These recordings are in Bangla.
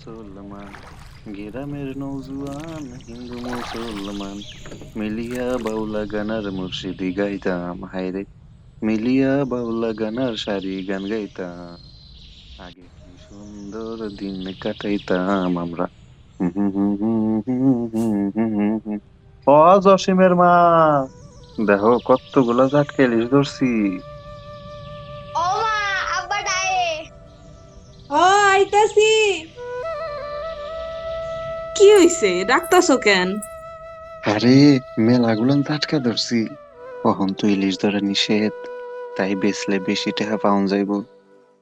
মুসলমান, গ্রামের নৌজুয়ান হিন্দু মুসলমান, মিলিয়া বাউলা গানার মুর্শিদি গাইতাম হায়রে, মিলিয়া বাউলা গানার সারি গান গাইতাম, আগে কি সুন্দর দিন কাটাইতাম আমরা। হুম হুম হুম হুম হুম হুম হুম হুম হুম। ও জসিমের মা, দেখো কতগুলা জাটকা ইলিশ ধরছি। ও মা, আব্বা ডায়ে। ও আইতাছি। কি হইছে, ডাকতাছো কেন? আরে মেলাগুলান জাটকা ধরছি, কখন তো ইলিশ ধরা নিষেধ, তাই বেচলে বেশি টাকা পাওয়া যাইবো।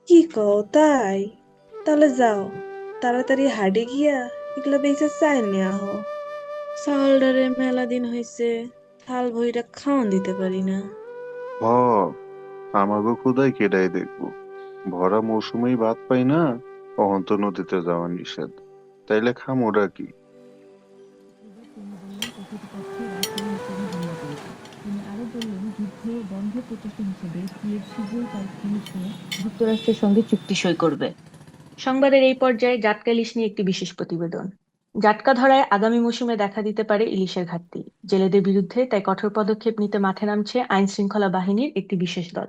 কি কও তাই? তাহলে যাও, তাড়াতাড়ি হাটে গিয়া এগুলা বেচে চাইল নিয়ে আহো। চাউলডারে মেলা দিন হইছে, থাল ভইরা খাওয়ান দিতে পারি না। হ, আমাগো খুদাই কেডাই দেখবো, ভরা মৌসুমেই ভাত পাই না, কখন তো নদীতে যাওয়া নিষেধ, তাইলে খামোরা কি। এবার তিনি বললেন কর্তৃপক্ষ রাশিয়ার হিসেবে হামলা করেছে। তিনি আরো বললেন যুদ্ধ বন্ধের প্রচেষ্টা হিসেবে কিয়েভ শীঘ্রই পারস্পরিক নিয়ে যুক্তরাষ্ট্রের সঙ্গে চুক্তি সই করবে। সংবাদের এই পর্যায়ে জাটকা ইলিশ নিয়ে একটি বিশেষ প্রতিবেদন। জাটকা ধরায় আগামী মৌসুমে দেখা দিতে পারে ইলিশের ঘাটতি। জেলেদের বিরুদ্ধে তাই কঠোর পদক্ষেপ নিতে মাঠে নামছে আইন শৃঙ্খলা বাহিনীর একটি বিশেষ দল।